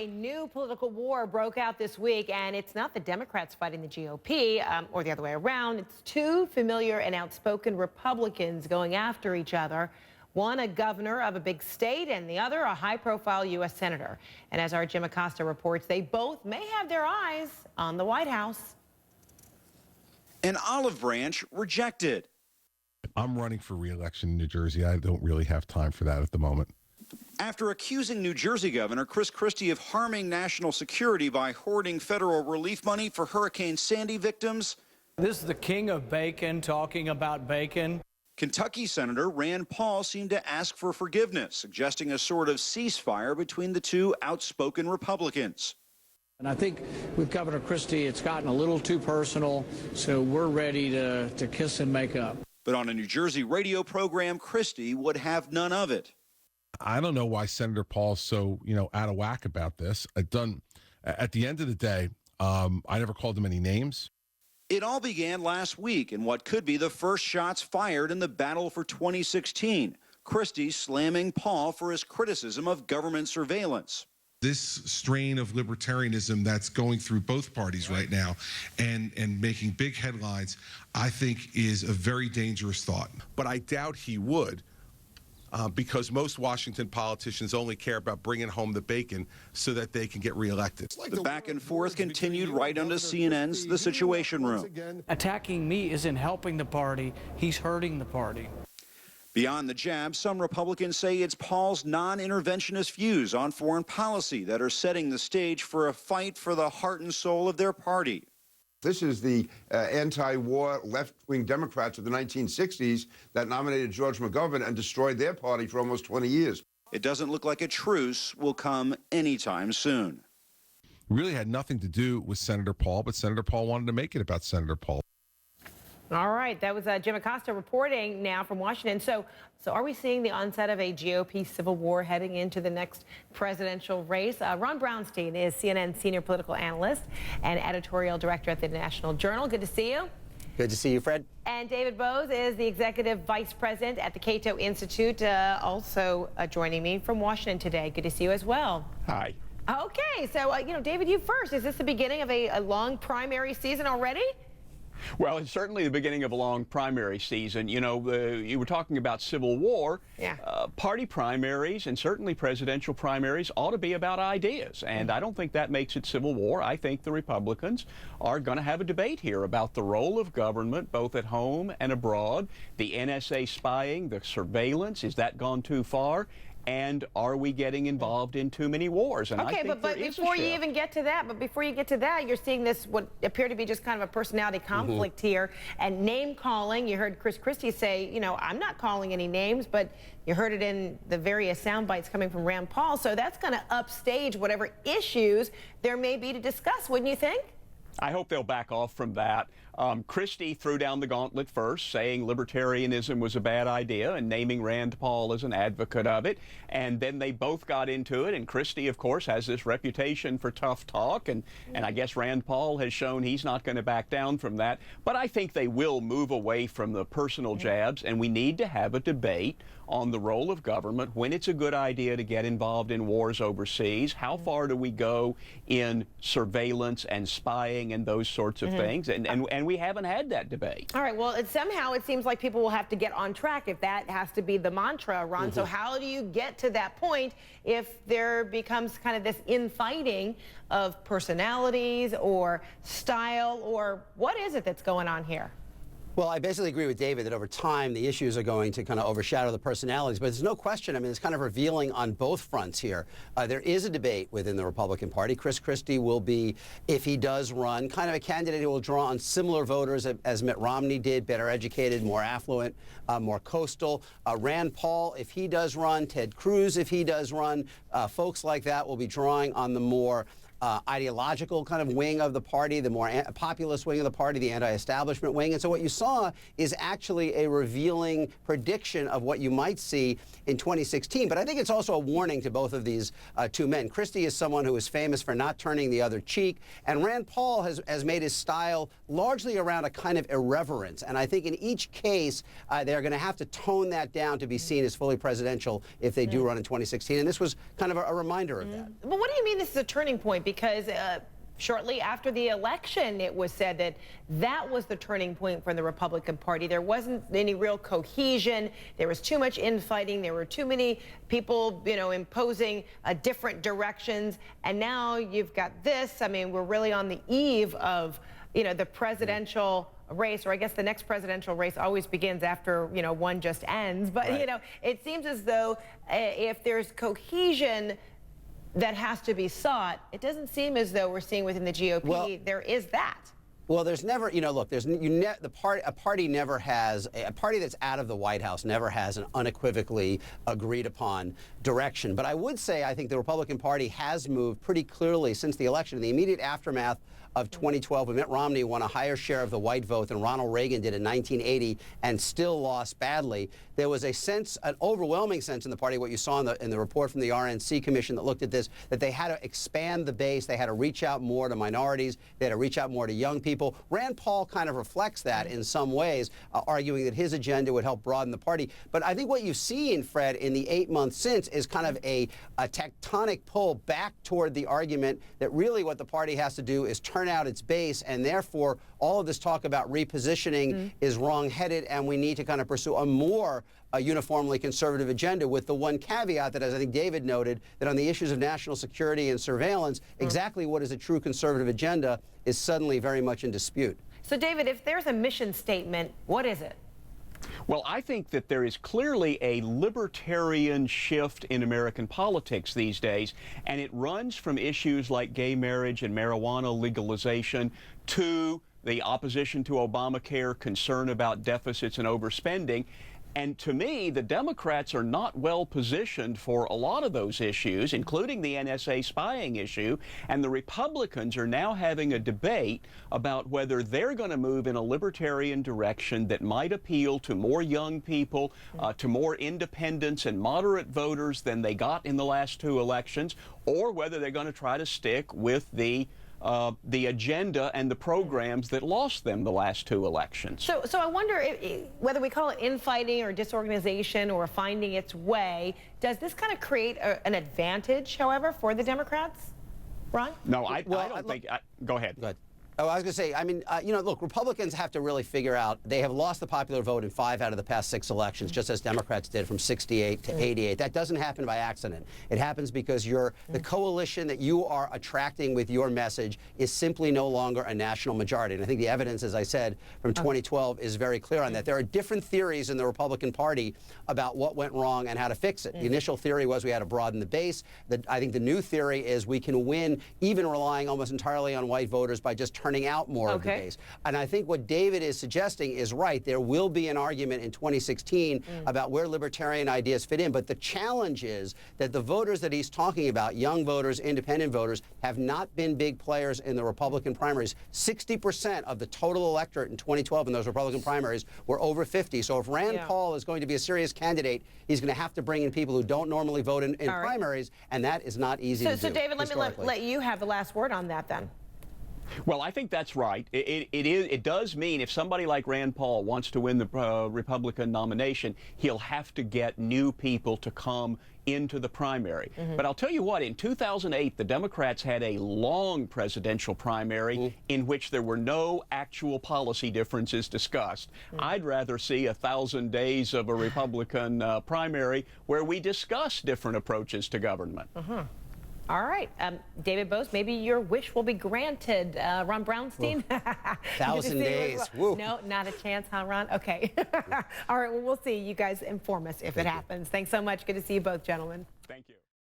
a new political war broke out this week, and it's not the Democrats fighting the GOP or the other way around. It's two familiar and outspoken Republicans going after each other. One a governor of a big state and the other a high-profile U.S. senator. And as our Jim Acosta reports, they both may have their eyes on the White House. An olive branch rejected. I'm running for re-election in New Jersey. I don't really have time for that at the moment. After accusing New Jersey Governor Christie of harming national security by hoarding federal relief money for Hurricane Sandy victims. This is the king of bacon talking about bacon. Kentucky Senator Rand Paul seemed to ask for forgiveness, suggesting a sort of ceasefire between the two outspoken Republicans. And I think with Governor Christie, it's gotten a little too personal, so we're ready to kiss and make up. But on a New Jersey radio program, Christie would have none of it. I don't know why Senator Paul's so, out of whack about this. At the end of the day, I never called him any names. It all began last week in what could be the first shots fired in the battle for 2016. Christie slamming Paul for his criticism of government surveillance. This strain of libertarianism that's going through both parties right now and making big headlines, I think is a very dangerous thought. But I doubt he would. Because most Washington politicians only care about bringing home the bacon so that they can get reelected. The back and forth continued right onto CNN's The Situation Room. Attacking me isn't helping the party, he's hurting the party. Beyond the jab, some Republicans say it's Paul's non-interventionist views on foreign policy that are setting the stage for a fight for the heart and soul of their party. This is the anti-war left-wing Democrats of the 1960s that nominated George McGovern and destroyed their party for almost 20 years. It doesn't look like a truce will come anytime soon. Really had nothing to do with Senator Paul, but Senator Paul wanted to make it about Senator Paul. All right, that was Jim Acosta reporting now from Washington. So are we seeing the onset of a GOP civil war heading into the next presidential race? Ron Brownstein is CNN senior political analyst and editorial director at the National Journal. Good to see you. Good to see you, Fred. And David Boaz is the executive vice president at the Cato Institute, also joining me from Washington today. Good to see you as well. Hi. Okay, so, David, you first. Is this the beginning of a long primary season already? Well, it's certainly the beginning of a long primary season. You were talking about civil war. Yeah. Party primaries and certainly presidential primaries ought to be about ideas. And I don't think that makes it civil war. I think the Republicans are going to have a debate here about the role of government, both at home and abroad, the NSA spying, the surveillance. Is that gone too far? And are we getting involved in too many wars? And okay, but before you even get to that, you're seeing this what appear to be just kind of a personality conflict here and name calling. You heard Christie say, I'm not calling any names, but you heard it in the various sound bites coming from Rand Paul. So that's going to upstage whatever issues there may be to discuss, wouldn't you think? I hope they'll back off from that. Christie threw down the gauntlet first, saying libertarianism was a bad idea and naming Rand Paul as an advocate of it. And then they both got into it. And Christie, of course, has this reputation for tough talk. And I guess Rand Paul has shown he's not going to back down from that. But I think they will move away from the personal jabs. And we need to have a debate on the role of government, when it's a good idea to get involved in wars overseas. How far do we go in surveillance and spying and those sorts of things? And we haven't had that debate. All right, well, somehow it seems like people will have to get on track if that has to be the mantra, Ron. So how do you get to that point if there becomes kind of this infighting of personalities or style, or what is it that's going on here? Well, I basically agree with David that over time the issues are going to kind of overshadow the personalities, but there's no question. I mean, it's kind of revealing on both fronts here. There is a debate within the Republican Party. Christie will be, if he does run, kind of a candidate who will draw on similar voters as Mitt Romney did, better educated, more affluent, more coastal. Rand Paul, if he does run, Ted Cruz, if he does run, folks like that will be drawing on the more ideological kind of wing of the party, the more populist wing of the party, the anti-establishment wing. And so what you saw is actually a revealing prediction of what you might see in 2016. But I think it's also a warning to both of these two men. Christie is someone who is famous for not turning the other cheek, and Rand Paul has made his style largely around a kind of irreverence. And I think in each case, they're going to have to tone that down to be seen as fully presidential if they do run in 2016. And this was kind of a reminder of that. But what do you mean this is a turning point? Because shortly after the election, it was said that that was the turning point for the Republican Party. There wasn't any real cohesion. There was too much infighting. There were too many people, imposing different directions. And now you've got this. I mean, we're really on the eve of, the presidential race, or I guess the next presidential race always begins after, one just ends. But, right. It seems as though if there's cohesion that has to be sought, it doesn't seem as though we're seeing within the GOP there is that. Well, there's never, look, a party never has, a party that's out of the White House never has an unequivocally agreed upon direction. But I would say I think the Republican Party has moved pretty clearly since the election. In the immediate aftermath of 2012, when Mitt Romney won a higher share of the white vote than Ronald Reagan did in 1980 and still lost badly, there was a sense, an overwhelming sense in the party, what you saw in the report from the RNC Commission that looked at this, that they had to expand the base, they had to reach out more to minorities, they had to reach out more to young people. Rand Paul kind of reflects that in some ways, arguing that his agenda would help broaden the party. But I think what you've seen, Fred, in the 8 months since is kind of a tectonic pull back toward the argument that really what the party has to do is turn out its base, and therefore all of this talk about repositioning is wrong-headed, and we need to kind of pursue a more uniformly conservative agenda, with the one caveat that, as I think David noted, that on the issues of national security and surveillance, exactly what is a true conservative agenda is suddenly very much in dispute. So, David, if there's a mission statement, what is it? Well, I think that there is clearly a libertarian shift in American politics these days, and it runs from issues like gay marriage and marijuana legalization to the opposition to Obamacare, concern about deficits and overspending. And to me, the Democrats are not well positioned for a lot of those issues, including the NSA spying issue. And the Republicans are now having a debate about whether they're going to move in a libertarian direction that might appeal to more young people, to more independents and moderate voters than they got in the last two elections, or whether they're going to try to stick with the agenda and the programs that lost them the last two elections. So I wonder whether we call it infighting or disorganization or finding its way, does this kind of create an advantage, however, for the Democrats, Ron? No, I don't think. Go ahead. Go ahead. Oh, I was going to say, I mean, look, Republicans have to really figure out, they have lost the popular vote in 5 out of the past 6 elections, just as Democrats did from 68 to 88. That doesn't happen by accident. It happens because the coalition that you are attracting with your message is simply no longer a national majority. And I think the evidence, as I said, from 2012 is very clear on that. There are different theories in the Republican Party about what went wrong and how to fix it. The initial theory was we had to broaden the base. I think the new theory is we can win even relying almost entirely on white voters by just turning out more of the base. And I think what David is suggesting is right. There will be an argument in 2016 about where libertarian ideas fit in. But the challenge is that the voters that he's talking about, young voters, independent voters, have not been big players in the Republican primaries. 60% of the total electorate in 2012 in those Republican primaries were over 50. So if Rand Paul is going to be a serious candidate, he's going to have to bring in people who don't normally vote in primaries, and that is not easy to do. So David, let me let you have the last word on that then. Well, I think that's right. It does mean if somebody like Rand Paul wants to win the Republican nomination, he'll have to get new people to come into the primary. But I'll tell you what, in 2008, the Democrats had a long presidential primary in which there were no actual policy differences discussed. I'd rather see 1,000 days of a Republican primary where we discuss different approaches to government. All right. David Boaz, maybe your wish will be granted. Ron Brownstein? 1,000 days. Woo. No, not a chance, huh, Ron? Okay. All right, well, we'll see. You guys inform us if it happens. Thanks so much. Good to see you both, gentlemen. Thank you.